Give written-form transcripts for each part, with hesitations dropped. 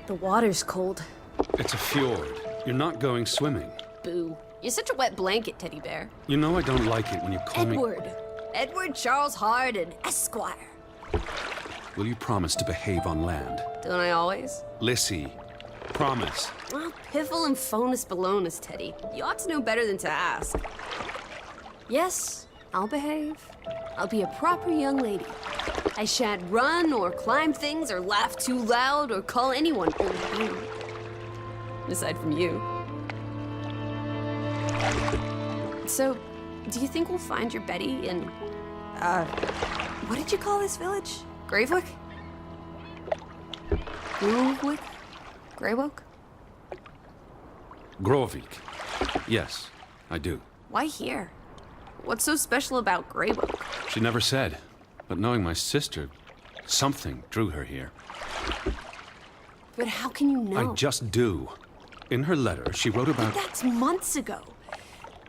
The water's cold. It's a fjord. You're not going swimming. Boo. You're such a wet blanket, teddy bear. You know I don't like it when you call me... Edward Charles Harden, Esquire. Will you promise to behave on land? Don't I always? Lissie, promise. Well, piffle and phonus balonus, Teddy. You ought to know better than to ask. Yes, I'll behave. I'll be a proper young lady. I shan't run or climb things or laugh too loud or call anyone old bean. Aside from you. So, do you think we'll find your Betty in, what did you call this village? Gravewick? Gravewick? Greywoke? Grovik. Yes, I do. Why here? What's so special about Greywoke? She never said, but knowing my sister, something drew her here. But how can you know? I just do. In her letter, she wrote about... But that's months ago.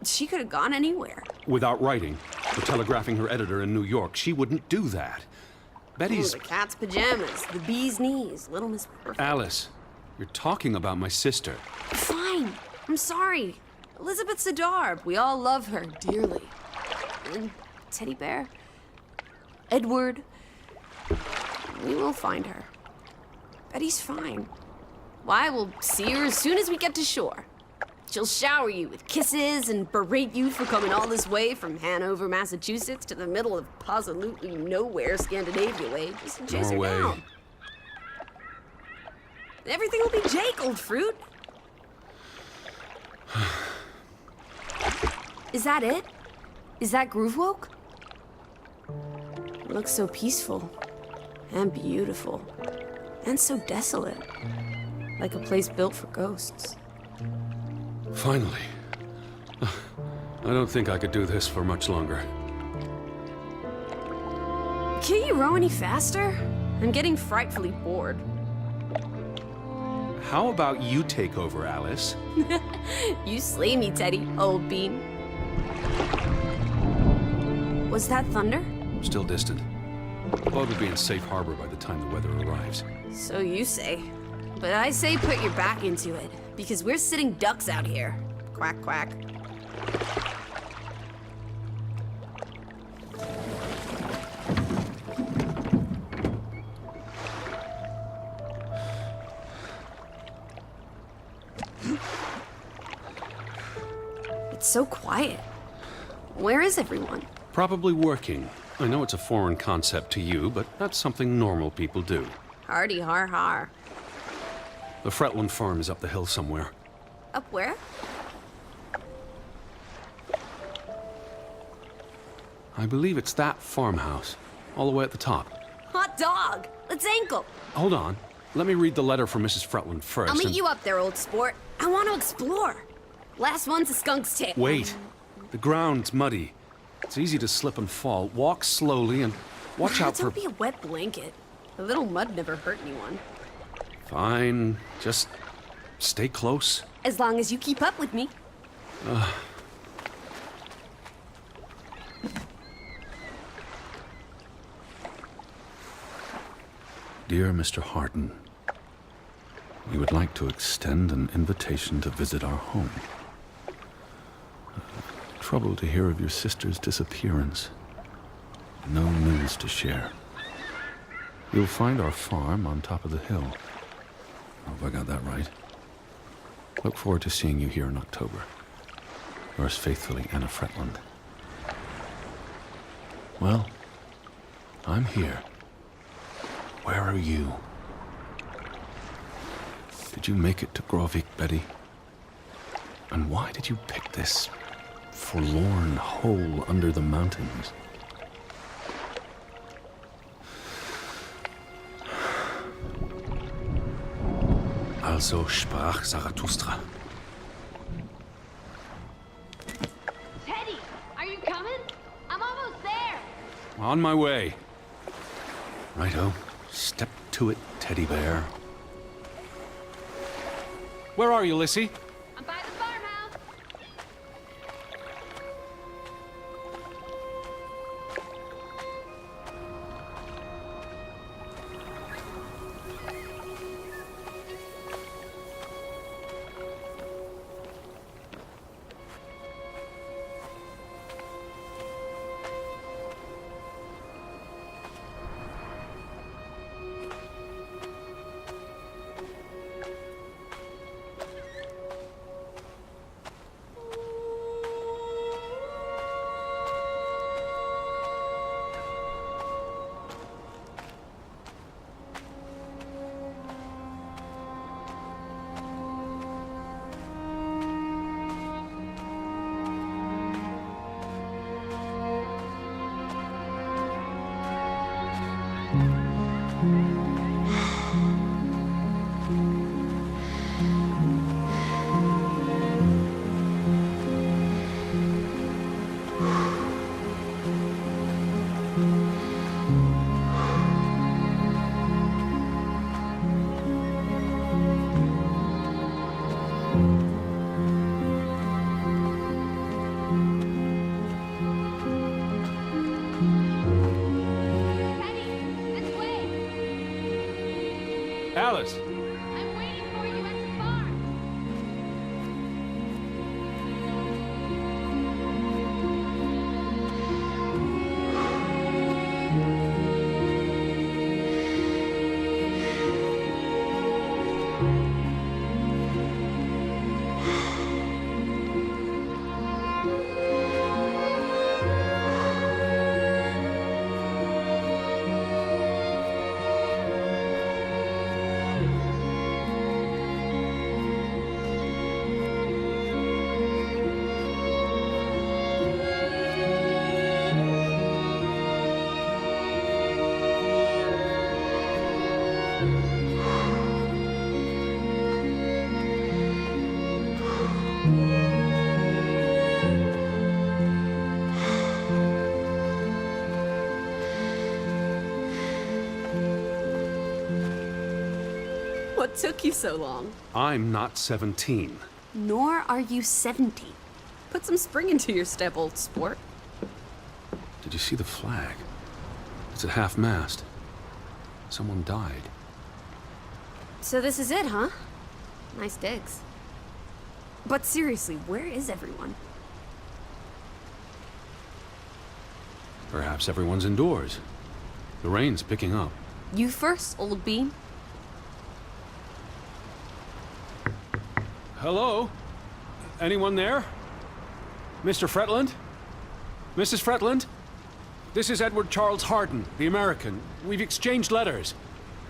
She could have gone anywhere. Without writing, or telegraphing her editor in New York, she wouldn't do that. Betty's... Oh, the cat's pajamas, the bee's knees, Little Miss Perfect. Alice, you're talking about my sister. Fine. I'm sorry. Elizabeth Sidarb. We all love her dearly. And Teddy Bear, Edward, we will find her. Betty's fine. Why, we'll see her as soon as we get to shore. She'll shower you with kisses and berate you for coming all this way from Hanover, Massachusetts to the middle of absolutely nowhere Scandinavia way just to chase Norway. her down. Everything will be Jake, old fruit. Is that it? Is that Groovewoke? It looks so peaceful and beautiful and so desolate, like a place built for ghosts. Finally. I don't think I could do this for much longer. Can't you row any faster? I'm getting frightfully bored. How about you take over, Alice? You slay me, Teddy, old bean. Was that thunder? Still distant. The boat will be in safe harbor by the time the weather arrives. So you say. But I say put your back into it, because we're sitting ducks out here. Quack, quack. It's so quiet. Where is everyone? Probably working. I know it's a foreign concept to you, but that's something normal people do. Hardy har har. The Fretland farm is up the hill somewhere. Up where? I believe it's that farmhouse, all the way at the top. Hot dog! Let's ankle! Hold on. Let me read the letter from Mrs. Fretland first. I'll meet you up there, old sport. I want to explore. Last one's a skunk's tail. Wait. The ground's muddy. It's easy to slip and fall. Walk slowly and watch out for... Don't be a wet blanket. A little mud never hurt anyone. Fine. Just stay close. As long as you keep up with me. Dear Mr. Harden, we would like to extend an invitation to visit our home. Troubled to hear of your sister's disappearance. No news to share. You'll find our farm on top of the hill. I hope I got that right. Look forward to seeing you here in October. Yours faithfully, Anna Fretland. Well, I'm here. Where are you? Did you make it to Grovik, Betty? And why did you pick this forlorn hole under the mountains? Also sprach Zarathustra. Teddy, are you coming? I'm almost there. On my way. Righto. Step to it, teddy bear. Where are you, Lissie? I'm by the farmhouse. Teddy, this way. Alice! I'm waiting for you at the farm. What took you so long? I'm not 17. Nor are you 70. Put some spring into your step, old sport. Did you see the flag? It's at half-mast. Someone died. So this is it, huh? Nice digs. But seriously, where is everyone? Perhaps everyone's indoors. The rain's picking up. You first, old bean. Hello? Anyone there? Mr. Fretland? Mrs. Fretland? This is Edward Charles Harden, the American. We've exchanged letters.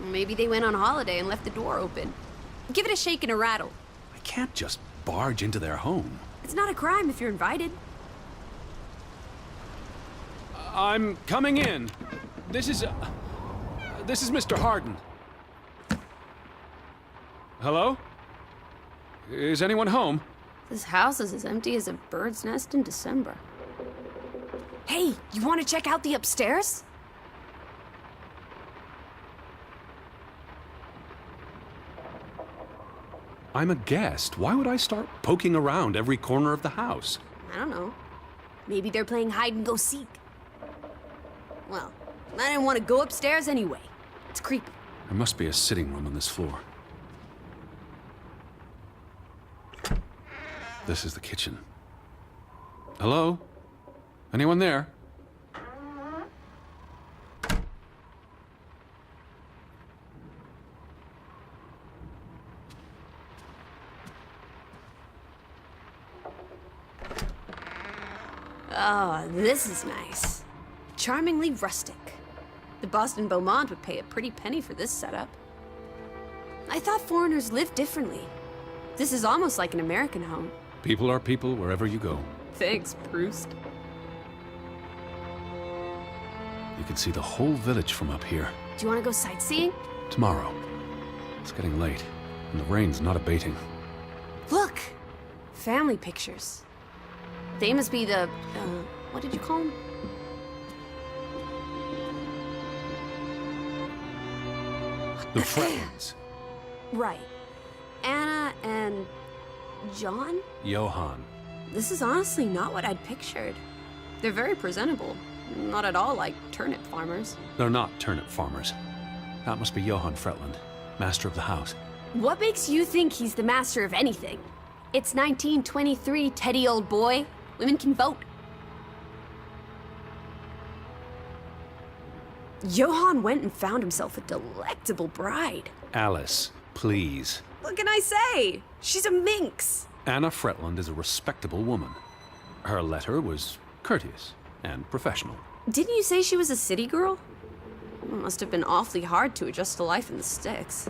Maybe they went on holiday and left the door open. Give it a shake and a rattle. I can't just barge into their home. It's not a crime if you're invited. I'm coming in. This is Mr. Harden. Hello? Is anyone home? This house is as empty as a bird's nest in December. Hey, you want to check out the upstairs? I'm a guest. Why would I start poking around every corner of the house? I don't know. Maybe they're playing hide and go seek. Well, I didn't want to go upstairs anyway. It's creepy. There must be a sitting room on this floor. This is the kitchen. Hello? Anyone there? Oh, this is nice. Charmingly rustic. The Boston Beaumont would pay a pretty penny for this setup. I thought foreigners lived differently. This is almost like an American home. People are people wherever you go. Thanks, Proust. You can see the whole village from up here. Do you want to go sightseeing? Tomorrow. It's getting late, and the rain's not abating. Look! Family pictures. They must be the, what did you call them? The Fretlands. Right. Anna and John? Johann. This is honestly not what I'd pictured. They're very presentable. Not at all like turnip farmers. They're not turnip farmers. That must be Johann Fretland, master of the house. What makes you think he's the master of anything? It's 1923, Teddy, old boy. Women can vote. Johann went and found himself a delectable bride. Alice, please. What can I say? She's a minx. Anna Fretland is a respectable woman. Her letter was courteous and professional. Didn't you say she was a city girl? It must have been awfully hard to adjust to life in the sticks.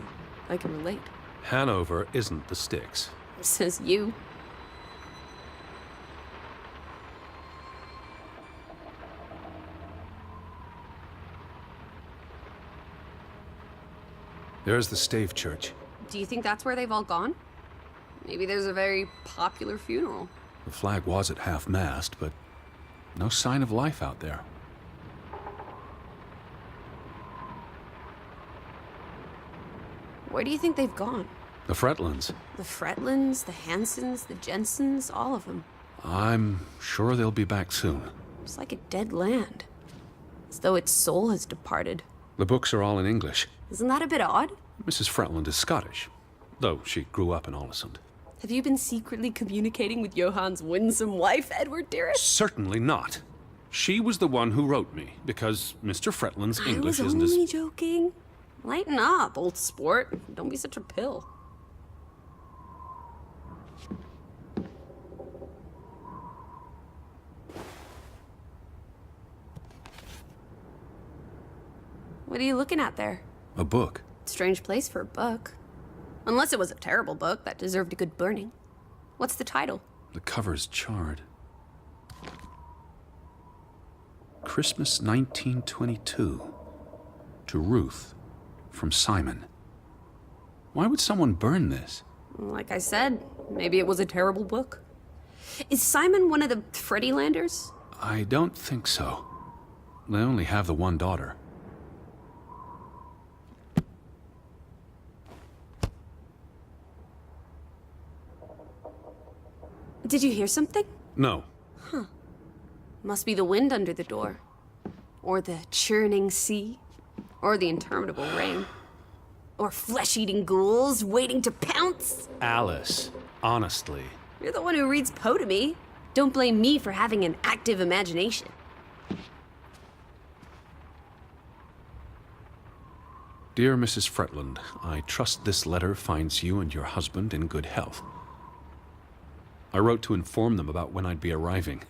I can relate. Hanover isn't the sticks. Says you. There's the Stave Church. Do you think that's where they've all gone? Maybe there's a very popular funeral. The flag was at half-mast, but no sign of life out there. Where do you think they've gone? The Fretlands. The Fretlands, the Hansons, the Jensens, all of them. I'm sure they'll be back soon. It's like a dead land. As though its soul has departed. The books are all in English. Isn't that a bit odd? Mrs. Fretland is Scottish, though she grew up in Ålesund. Have you been secretly communicating with Johann's winsome wife, Edward, dearest? Certainly not. She was the one who wrote me, because Mr. Fretland's English I was isn't only as... joking. Lighten up, old sport. Don't be such a pill. What are you looking at there? A book. Strange place for a book. Unless it was a terrible book that deserved a good burning. What's the title? The cover's charred. Christmas 1922. To Ruth, from Simon. Why would someone burn this? Like I said, maybe it was a terrible book. Is Simon one of the Fretlanders? I don't think so. They only have the one daughter. Did you hear something? No. Must be the wind under the door. Or the churning sea. Or the interminable rain. Or flesh-eating ghouls waiting to pounce. Alice, honestly. You're the one who reads Poe to me. Don't blame me for having an active imagination. Dear Mrs. Fretland, I trust this letter finds you and your husband in good health. I wrote to inform them about when I'd be arriving.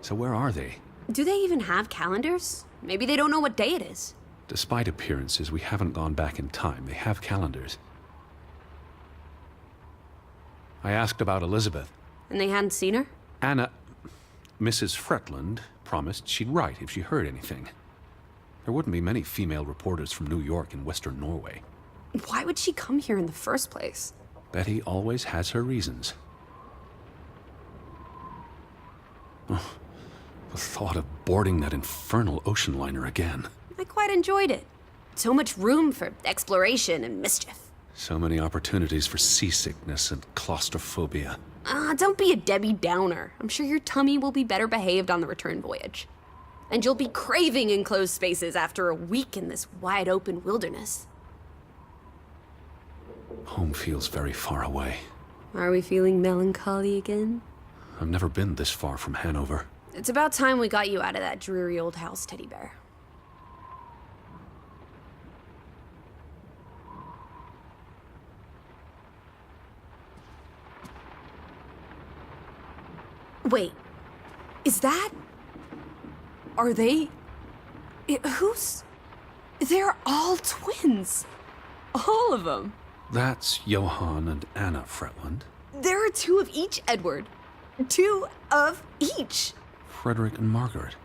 So where are they? Do they even have calendars? Maybe they don't know what day it is. Despite appearances, we haven't gone back in time. They have calendars. I asked about Elizabeth. And they hadn't seen her? Anna... Mrs. Fretland promised she'd write if she heard anything. There wouldn't be many female reporters from New York and Western Norway. Why would she come here in the first place? Betty always has her reasons. Oh, the thought of boarding that infernal ocean liner again. I quite enjoyed it. So much room for exploration and mischief. So many opportunities for seasickness and claustrophobia. Don't be a Debbie Downer. I'm sure your tummy will be better behaved on the return voyage. And you'll be craving enclosed spaces after a week in this wide open wilderness. Home feels very far away. Are we feeling melancholy again? I've never been this far from Hanover. It's about time we got you out of that dreary old house, Teddy Bear. Wait, is that... Are they... Who's... They're all twins. All of them. That's Johann and Anna Fretland. There are two of each, Edward. Two of each. Frederick and Margaret.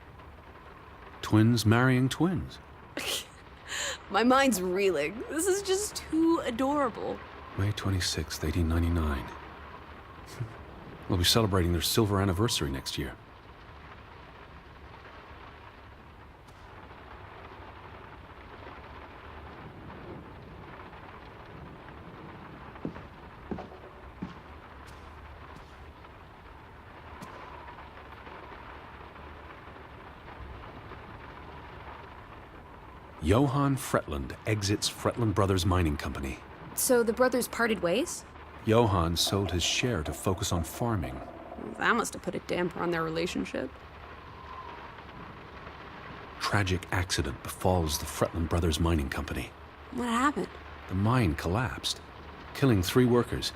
Twins marrying twins. My mind's reeling. This is just too adorable. May 26th, 1899. We'll be celebrating their silver anniversary next year. Johann Fretland exits Fretland Brothers Mining Company. So the brothers parted ways? Johann sold his share to focus on farming. That must have put a damper on their relationship. Tragic accident befalls the Fretland Brothers Mining Company. What happened? The mine collapsed, killing 3 workers,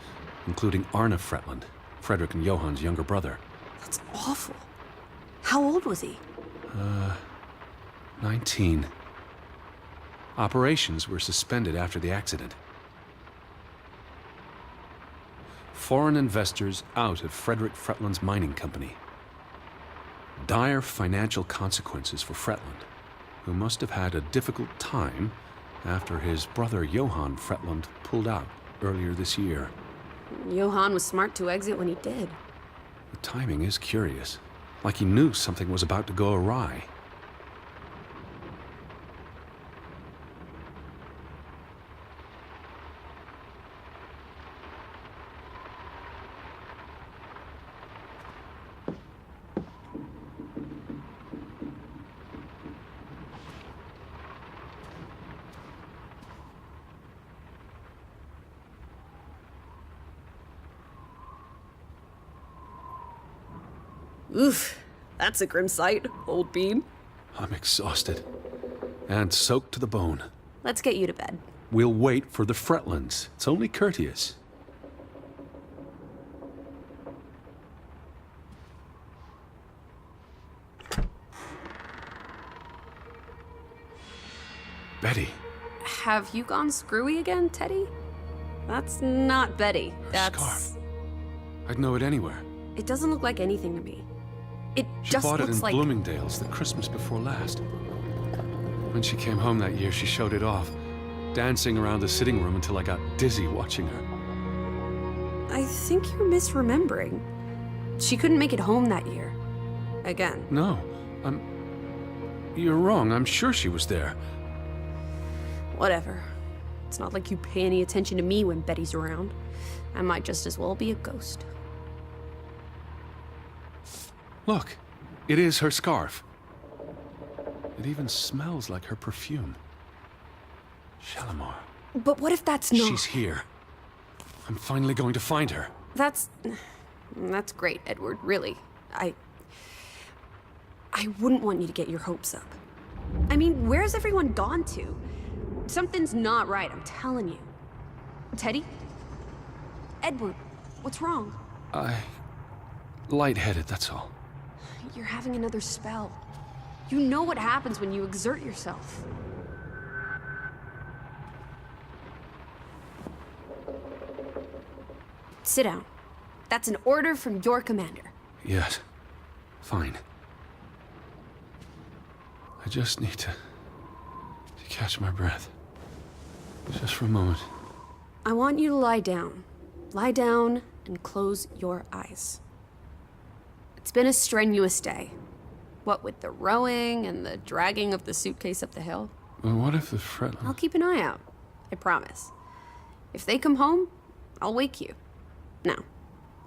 including Arne Fretland, Frederick and Johann's younger brother. That's awful. How old was he? 19. Operations were suspended after the accident. Foreign investors out of Frederick Fretland's mining company. Dire financial consequences for Fretland, who must have had a difficult time after his brother Johann Fretland pulled out earlier this year. Johann was smart to exit when he did. The timing is curious, like he knew something was about to go awry. Oof, that's a grim sight, old bean. I'm exhausted. And soaked to the bone. Let's get you to bed. We'll wait for the Fretlands. It's only courteous. Betty. Have you gone screwy again, Teddy? That's not Betty. That's... Scarf. I'd know it anywhere. It doesn't look like anything to me. It She just bought it looks in like... Bloomingdale's the Christmas before last. When she came home that year, she showed it off, dancing around the sitting room until I got dizzy watching her. I think you're misremembering. She couldn't make it home that year. Again. No, You're wrong. I'm sure she was there. Whatever. It's not like you pay any attention to me when Betty's around. I might just as well be a ghost. Look, it is her scarf. It even smells like her perfume. Shalimar. But what if that's not... She's here. I'm finally going to find her. That's great, Edward, really. I wouldn't want you to get your hopes up. I mean, where's everyone gone to? Something's not right, I'm telling you. Teddy? Edward, what's wrong? Lightheaded, that's all. You're having another spell. You know what happens when you exert yourself. Sit down. That's an order from your commander. Yes. Fine. I just need to catch my breath. Just for a moment. I want you to lie down. Lie down and close your eyes. It's been a strenuous day. What with the rowing and the dragging of the suitcase up the hill. Well, what if the Fretlands... I'll keep an eye out. I promise. If they come home, I'll wake you. Now,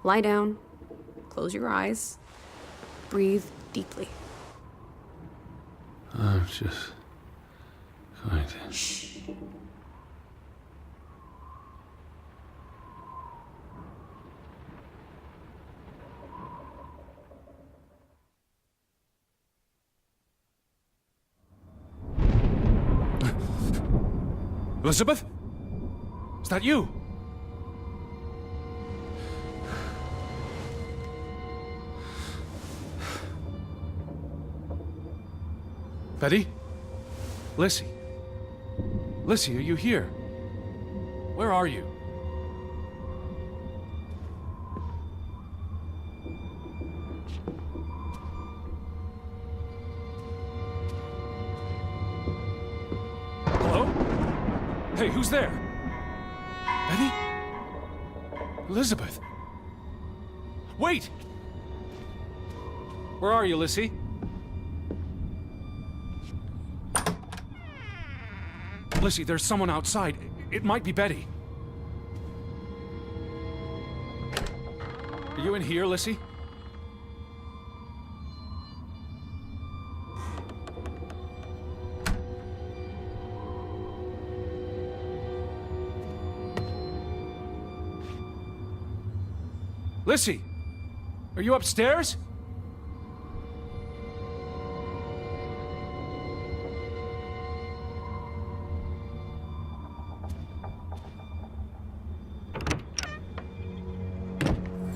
lie down, close your eyes, breathe deeply. I'm just going to... Shh. Elizabeth? Is that you? Betty? Lissie? Lissie, are you here? Where are you? Hello? Hey, who's there? Betty? Elizabeth? Wait! Where are you, Lissie? Lissie, there's someone outside. It might be Betty. Are you in here, Lissie? Lissie, are you upstairs?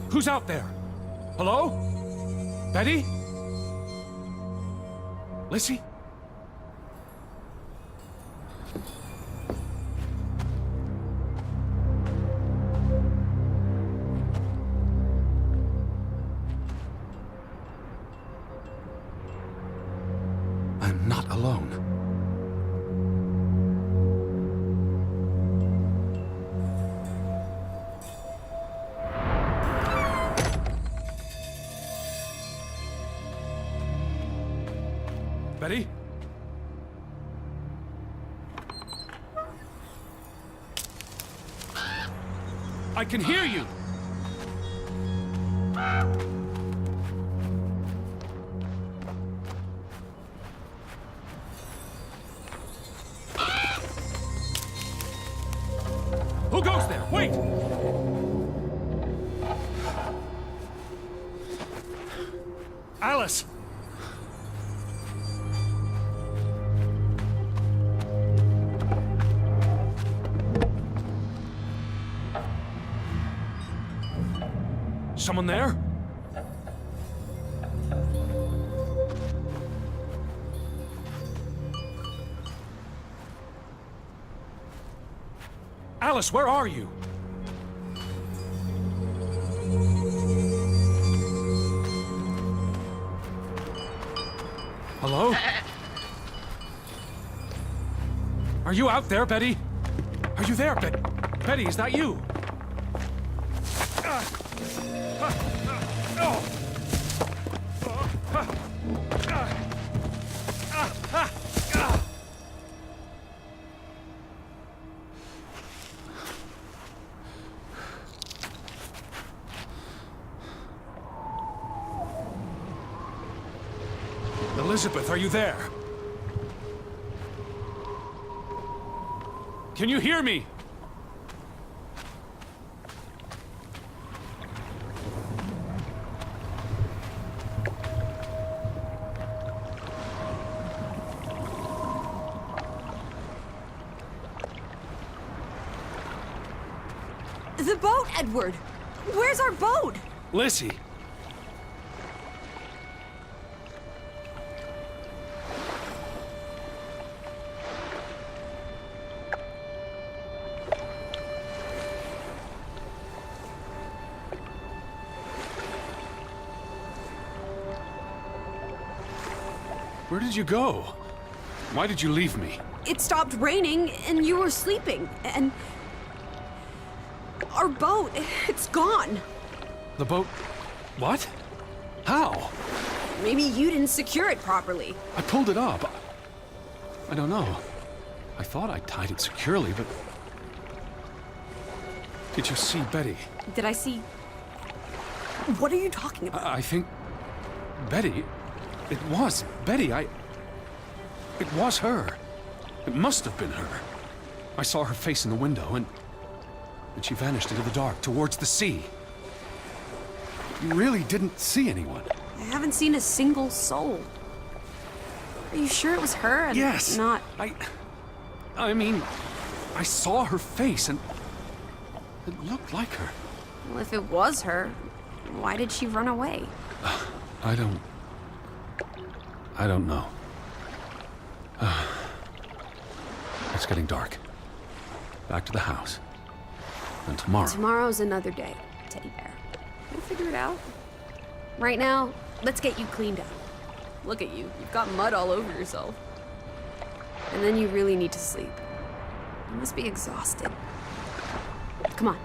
Who's out there? Hello? Betty? Lissie? I'm not alone. Betty? I can hear you! Who goes there? Wait! Alice! Someone there? Alice, where are you? Hello? Are you out there, Betty? Are you there, Betty, is that you? Elizabeth, are you there? Can you hear me? The boat, Edward! Where's our boat? Lissie! Where did you go? Why did you leave me? It stopped raining and you were sleeping, and our boat, it's gone. The boat... what? How? Maybe you didn't secure it properly. I pulled it up. I don't know. I thought I tied it securely, but... Did you see Betty? Did I see... What are you talking about? I think... Betty... It was Betty. It was her. It must have been her. I saw her face in the window, and she vanished into the dark, towards the sea. You really didn't see anyone? I haven't seen a single soul. Are you sure it was her and yes. not... I mean, I saw her face, and it looked like her. Well, if it was her, why did she run away? I don't know. It's getting dark. Back to the house. And tomorrow... Tomorrow's another day, Teddy Bear. We'll figure it out. Right now, let's get you cleaned up. Look at you. You've got mud all over yourself. And then you really need to sleep. You must be exhausted. Come on.